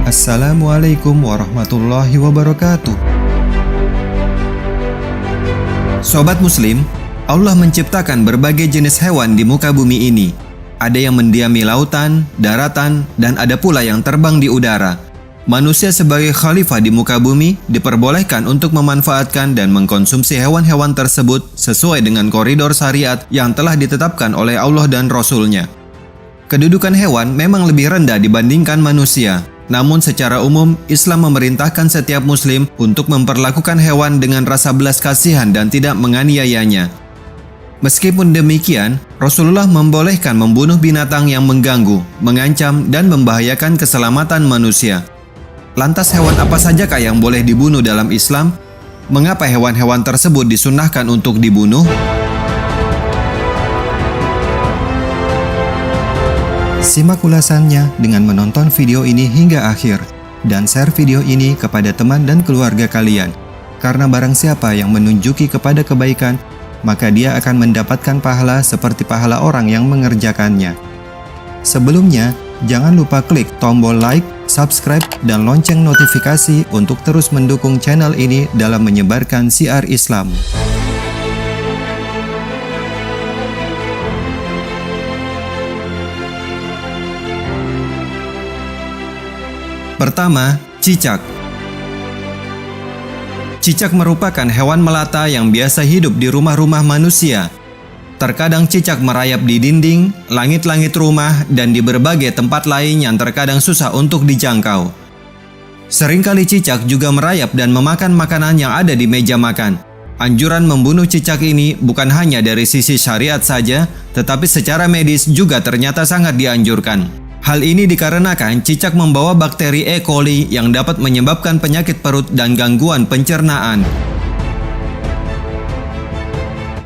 Assalamualaikum warahmatullahi wabarakatuh. Sobat Muslim, Allah menciptakan berbagai jenis hewan di muka bumi ini. Ada yang mendiami lautan, daratan, dan ada pula yang terbang di udara. Manusia sebagai khalifah di muka bumi diperbolehkan untuk memanfaatkan dan mengkonsumsi hewan-hewan tersebut sesuai dengan koridor syariat yang telah ditetapkan oleh Allah dan Rasul-Nya. Kedudukan hewan memang lebih rendah dibandingkan manusia. Namun secara umum, Islam memerintahkan setiap muslim untuk memperlakukan hewan dengan rasa belas kasihan dan tidak menganiayanya. Meskipun demikian, Rasulullah membolehkan membunuh binatang yang mengganggu, mengancam, dan membahayakan keselamatan manusia. Lantas hewan apa sajakah yang boleh dibunuh dalam Islam? Mengapa hewan-hewan tersebut disunnahkan untuk dibunuh? Simak ulasannya dengan menonton video ini hingga akhir dan share video ini kepada teman dan keluarga kalian. Karena barang siapa yang menunjuki kepada kebaikan, maka dia akan mendapatkan pahala seperti pahala orang yang mengerjakannya. Sebelumnya, jangan lupa klik tombol like, subscribe, dan lonceng notifikasi untuk terus mendukung channel ini dalam menyebarkan syiar Islam. Pertama, cicak. Cicak merupakan hewan melata yang biasa hidup di rumah-rumah manusia. Terkadang cicak merayap di dinding, langit-langit rumah, dan di berbagai tempat lain yang terkadang susah untuk dijangkau. Seringkali cicak juga merayap dan memakan makanan yang ada di meja makan. Anjuran membunuh cicak ini bukan hanya dari sisi syariat saja, tetapi secara medis juga ternyata sangat dianjurkan. Hal ini dikarenakan cicak membawa bakteri E. coli yang dapat menyebabkan penyakit perut dan gangguan pencernaan.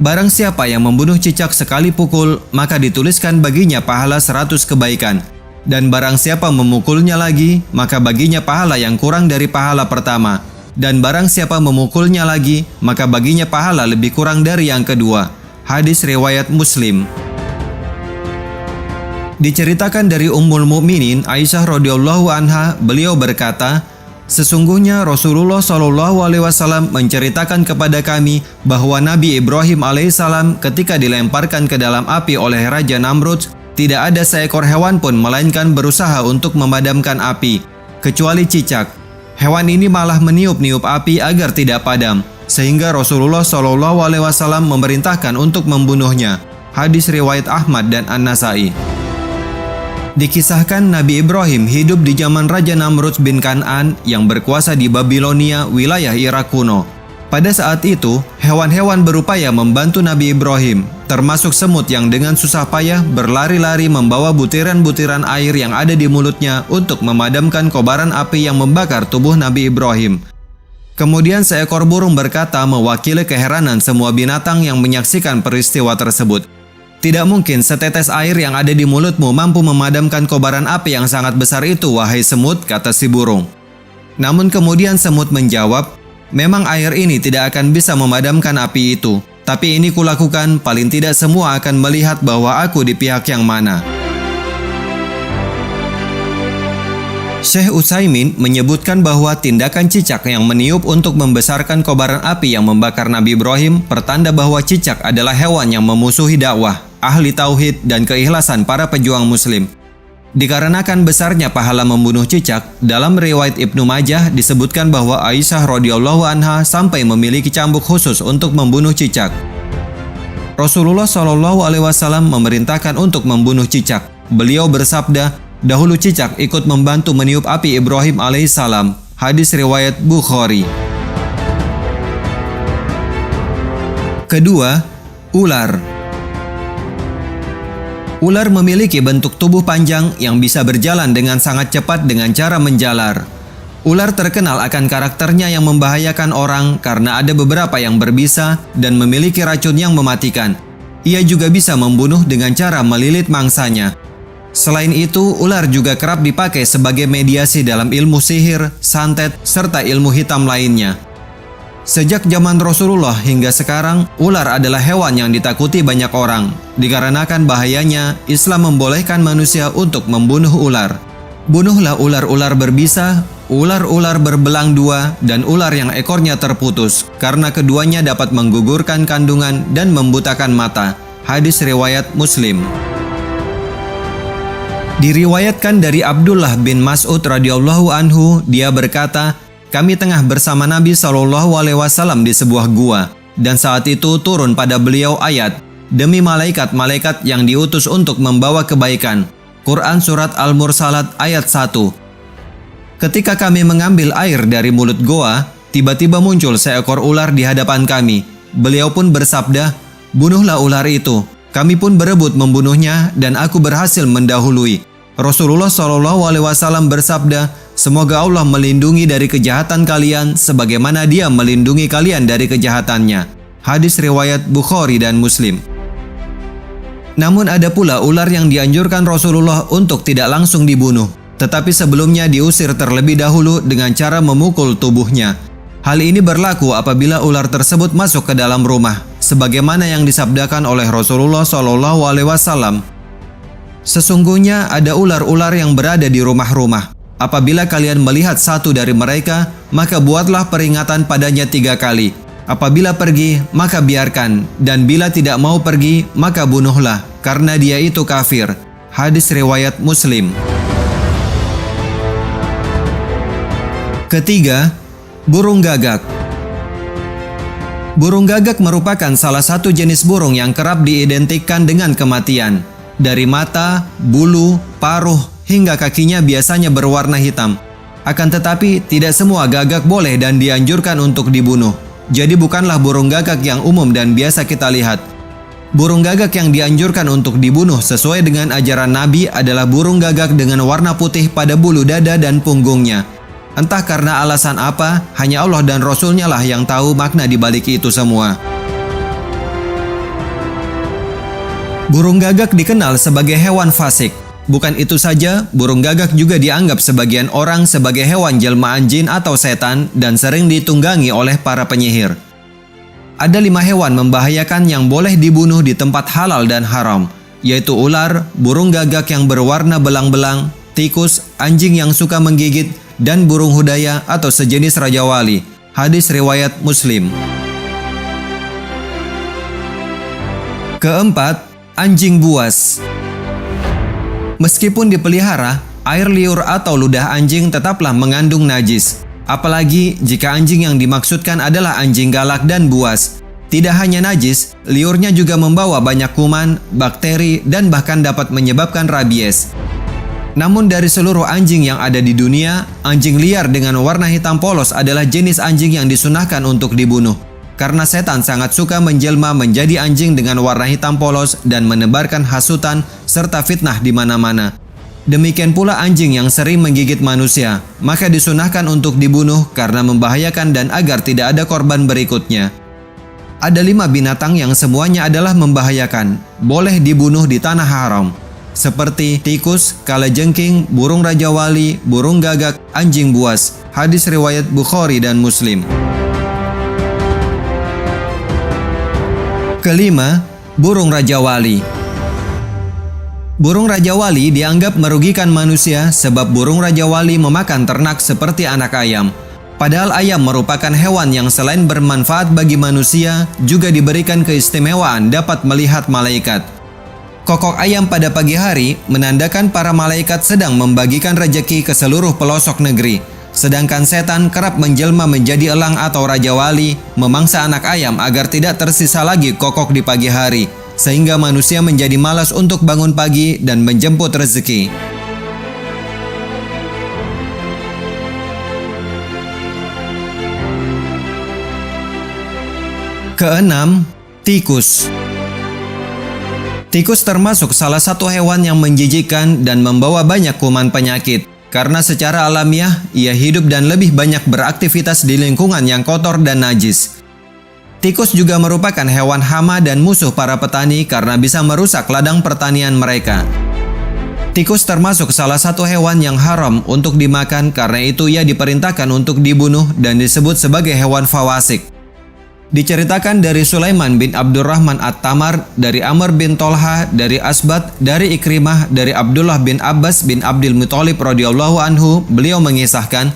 Barang siapa yang membunuh cicak sekali pukul, maka dituliskan baginya pahala 100 kebaikan. Dan barang siapa memukulnya lagi, maka baginya pahala yang kurang dari pahala pertama. Dan barang siapa memukulnya lagi, maka baginya pahala lebih kurang dari yang kedua. Hadis riwayat Muslim. Diceritakan dari Ummul Mukminin Aisyah radhiyallahu anha, beliau berkata, sesungguhnya Rasulullah SAW menceritakan kepada kami bahwa Nabi Ibrahim alaihissalam ketika dilemparkan ke dalam api oleh Raja Namrud, tidak ada seekor hewan pun melainkan berusaha untuk memadamkan api, kecuali cicak. Hewan ini malah meniup-niup api agar tidak padam, sehingga Rasulullah SAW memerintahkan untuk membunuhnya. Hadis riwayat Ahmad dan An-Nasai. Dikisahkan Nabi Ibrahim hidup di zaman Raja Namrud bin Kan'an yang berkuasa di Babilonia, wilayah Irak kuno. Pada saat itu, hewan-hewan berupaya membantu Nabi Ibrahim, termasuk semut yang dengan susah payah berlari-lari membawa butiran-butiran air yang ada di mulutnya untuk memadamkan kobaran api yang membakar tubuh Nabi Ibrahim. Kemudian seekor burung berkata mewakili keheranan semua binatang yang menyaksikan peristiwa tersebut. Tidak mungkin setetes air yang ada di mulutmu mampu memadamkan kobaran api yang sangat besar itu, wahai semut, kata si burung. Namun kemudian semut menjawab, memang air ini tidak akan bisa memadamkan api itu, tapi ini kulakukan, paling tidak semua akan melihat bahwa aku di pihak yang mana. Syekh Utsaimin menyebutkan bahwa tindakan cicak yang meniup untuk membesarkan kobaran api yang membakar Nabi Ibrahim pertanda bahwa cicak adalah hewan yang memusuhi dakwah, ahli tauhid, dan keikhlasan para pejuang muslim. Dikarenakan besarnya pahala membunuh cicak, dalam riwayat Ibnu Majah disebutkan bahwa Aisyah radhiyallahu anha sampai memiliki cambuk khusus untuk membunuh cicak. Rasulullah SAW memerintahkan untuk membunuh cicak. Beliau bersabda, dahulu cicak ikut membantu meniup api Ibrahim alaihissalam. Hadis riwayat Bukhari. Kedua, ular. Ular memiliki bentuk tubuh panjang yang bisa berjalan dengan sangat cepat dengan cara menjalar. Ular terkenal akan karakternya yang membahayakan orang karena ada beberapa yang berbisa dan memiliki racun yang mematikan. Ia juga bisa membunuh dengan cara melilit mangsanya. Selain itu, ular juga kerap dipakai sebagai mediasi dalam ilmu sihir, santet, serta ilmu hitam lainnya. Sejak zaman Rasulullah hingga sekarang, ular adalah hewan yang ditakuti banyak orang. Dikarenakan bahayanya, Islam membolehkan manusia untuk membunuh ular. Bunuhlah ular-ular berbisa, ular-ular berbelang dua, dan ular yang ekornya terputus, karena keduanya dapat menggugurkan kandungan dan membutakan mata. Hadis riwayat Muslim. Diriwayatkan dari Abdullah bin Mas'ud radhiyallahu anhu, dia berkata, kami tengah bersama Nabi SAW di sebuah gua, dan saat itu turun pada beliau ayat, demi malaikat-malaikat yang diutus untuk membawa kebaikan. Quran Surat Al-Mursalat ayat 1. Ketika kami mengambil air dari mulut goa, tiba-tiba muncul seekor ular di hadapan kami. Beliau pun bersabda, bunuhlah ular itu. Kami pun berebut membunuhnya dan aku berhasil mendahului. Rasulullah SAW bersabda, semoga Allah melindungi dari kejahatan kalian sebagaimana Dia melindungi kalian dari kejahatannya. Hadis riwayat Bukhari dan Muslim. Namun ada pula ular yang dianjurkan Rasulullah untuk tidak langsung dibunuh, tetapi sebelumnya diusir terlebih dahulu dengan cara memukul tubuhnya. Hal ini berlaku apabila ular tersebut masuk ke dalam rumah, sebagaimana yang disabdakan oleh Rasulullah SAW. Sesungguhnya ada ular-ular yang berada di rumah-rumah. Apabila kalian melihat satu dari mereka, maka buatlah peringatan padanya 3 kali. Apabila pergi, maka biarkan, dan bila tidak mau pergi, maka bunuhlah, karena dia itu kafir. Hadis riwayat Muslim. Ketiga, burung gagak. Burung gagak merupakan salah satu jenis burung yang kerap diidentikan dengan kematian. Dari mata, bulu, paruh, hingga kakinya biasanya berwarna hitam. Akan tetapi, tidak semua gagak boleh dan dianjurkan untuk dibunuh. Jadi bukanlah burung gagak yang umum dan biasa kita lihat. Burung gagak yang dianjurkan untuk dibunuh sesuai dengan ajaran Nabi adalah burung gagak dengan warna putih pada bulu dada dan punggungnya. Entah karena alasan apa, hanya Allah dan Rasul-Nya lah yang tahu makna di balik itu semua. Burung gagak dikenal sebagai hewan fasik. Bukan itu saja, burung gagak juga dianggap sebagian orang sebagai hewan jelmaan jin atau setan dan sering ditunggangi oleh para penyihir. Ada 5 hewan membahayakan yang boleh dibunuh di tempat halal dan haram, yaitu ular, burung gagak yang berwarna belang-belang, tikus, anjing yang suka menggigit, dan burung hudaya atau sejenis rajawali. Hadis riwayat Muslim. Keempat, anjing buas. Meskipun dipelihara, air liur atau ludah anjing tetaplah mengandung najis. Apalagi jika anjing yang dimaksudkan adalah anjing galak dan buas. Tidak hanya najis, liurnya juga membawa banyak kuman, bakteri, dan bahkan dapat menyebabkan rabies. Namun dari seluruh anjing yang ada di dunia, anjing liar dengan warna hitam polos adalah jenis anjing yang disunahkan untuk dibunuh. Karena setan sangat suka menjelma menjadi anjing dengan warna hitam polos dan menebarkan hasutan serta fitnah di mana-mana. Demikian pula anjing yang sering menggigit manusia, maka disunahkan untuk dibunuh karena membahayakan dan agar tidak ada korban berikutnya. Ada 5 binatang yang semuanya adalah membahayakan, boleh dibunuh di tanah haram, seperti tikus, kalajengking, burung rajawali, burung gagak, anjing buas. Hadis riwayat Bukhari dan Muslim. Kelima, burung rajawali. Burung rajawali dianggap merugikan manusia sebab burung rajawali memakan ternak seperti anak ayam. Padahal ayam merupakan hewan yang selain bermanfaat bagi manusia, juga diberikan keistimewaan dapat melihat malaikat. Kokok ayam pada pagi hari menandakan para malaikat sedang membagikan rejeki ke seluruh pelosok negeri. Sedangkan setan kerap menjelma menjadi elang atau rajawali, memangsa anak ayam agar tidak tersisa lagi kokok di pagi hari, sehingga manusia menjadi malas untuk bangun pagi dan menjemput rezeki. Keenam, tikus. Tikus termasuk salah satu hewan yang menjijikkan dan membawa banyak kuman penyakit. Karena secara alamiah, ia hidup dan lebih banyak beraktivitas di lingkungan yang kotor dan najis. Tikus juga merupakan hewan hama dan musuh para petani karena bisa merusak ladang pertanian mereka. Tikus termasuk salah satu hewan yang haram untuk dimakan, karena itu ia diperintahkan untuk dibunuh dan disebut sebagai hewan fawasik. Diceritakan dari Sulaiman bin Abdurrahman At-Tamar, dari Amr bin Tolha, dari Asbat, dari Ikrimah, dari Abdullah bin Abbas bin Abdul Muthalib radhiyallahu anhu, beliau mengisahkan,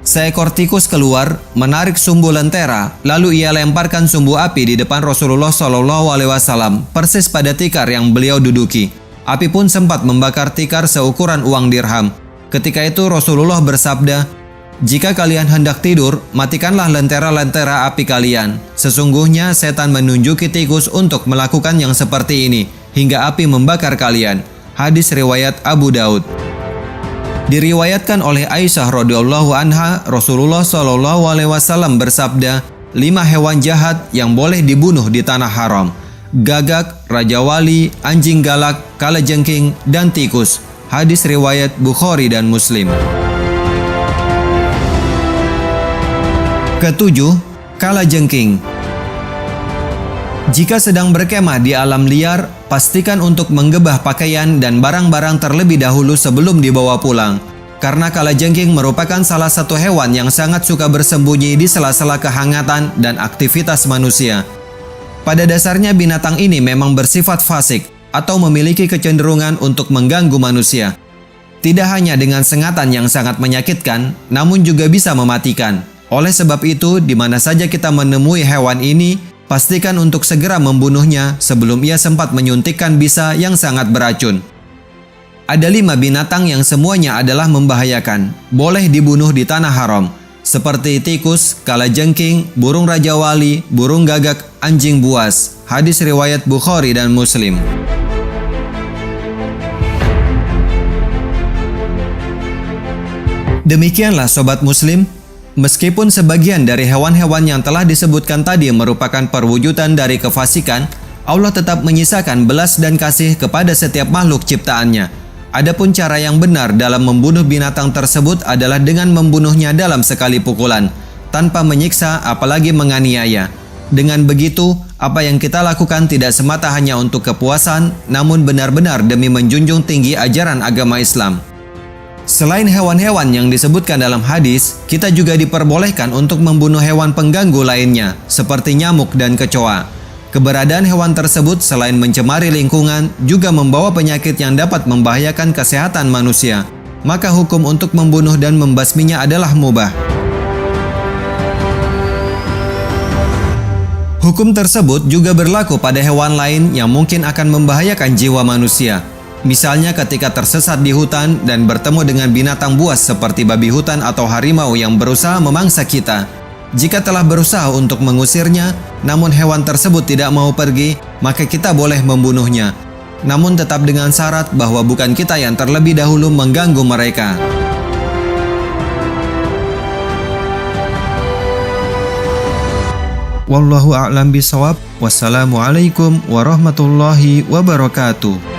seekor tikus keluar, menarik sumbu lentera, lalu ia lemparkan sumbu api di depan Rasulullah SAW, persis pada tikar yang beliau duduki. Api pun sempat membakar tikar seukuran uang dirham. Ketika itu Rasulullah bersabda, jika kalian hendak tidur, matikanlah lentera-lentera api kalian. Sesungguhnya setan menunjuki tikus untuk melakukan yang seperti ini, hingga api membakar kalian. Hadis riwayat Abu Daud. Diriwayatkan oleh Aisyah radhiyallahu anha, Rasulullah SAW bersabda, 5 hewan jahat yang boleh dibunuh di tanah haram: gagak, raja wali, anjing galak, kalajengking, dan tikus. Hadis riwayat Bukhari dan Muslim. Ketujuh, kalajengking. Jika sedang berkemah di alam liar, pastikan untuk menggebah pakaian dan barang-barang terlebih dahulu sebelum dibawa pulang. Karena kalajengking merupakan salah satu hewan yang sangat suka bersembunyi di sela-sela kehangatan dan aktivitas manusia. Pada dasarnya binatang ini memang bersifat fasik atau memiliki kecenderungan untuk mengganggu manusia. Tidak hanya dengan sengatan yang sangat menyakitkan, namun juga bisa mematikan. Oleh sebab itu, di mana saja kita menemui hewan ini, pastikan untuk segera membunuhnya sebelum ia sempat menyuntikkan bisa yang sangat beracun. Ada 5 binatang yang semuanya adalah membahayakan, boleh dibunuh di tanah haram, seperti tikus, kalajengking, burung raja wali, burung gagak, anjing buas. Hadis riwayat Bukhari dan Muslim. Demikianlah Sobat Muslim, meskipun sebagian dari hewan-hewan yang telah disebutkan tadi merupakan perwujudan dari kefasikan, Allah tetap menyisakan belas dan kasih kepada setiap makhluk ciptaannya. Adapun cara yang benar dalam membunuh binatang tersebut adalah dengan membunuhnya dalam sekali pukulan, tanpa menyiksa apalagi menganiaya. Dengan begitu, apa yang kita lakukan tidak semata hanya untuk kepuasan, namun benar-benar demi menjunjung tinggi ajaran agama Islam. Selain hewan-hewan yang disebutkan dalam hadis, kita juga diperbolehkan untuk membunuh hewan pengganggu lainnya, seperti nyamuk dan kecoa. Keberadaan hewan tersebut selain mencemari lingkungan, juga membawa penyakit yang dapat membahayakan kesehatan manusia. Maka hukum untuk membunuh dan membasminya adalah mubah. Hukum tersebut juga berlaku pada hewan lain yang mungkin akan membahayakan jiwa manusia. Misalnya ketika tersesat di hutan dan bertemu dengan binatang buas seperti babi hutan atau harimau yang berusaha memangsa kita. Jika telah berusaha untuk mengusirnya, namun hewan tersebut tidak mau pergi, maka kita boleh membunuhnya. Namun tetap dengan syarat bahwa bukan kita yang terlebih dahulu mengganggu mereka. Wallahu a'lam bishawab. Wassalamualaikum warahmatullahi wabarakatuh.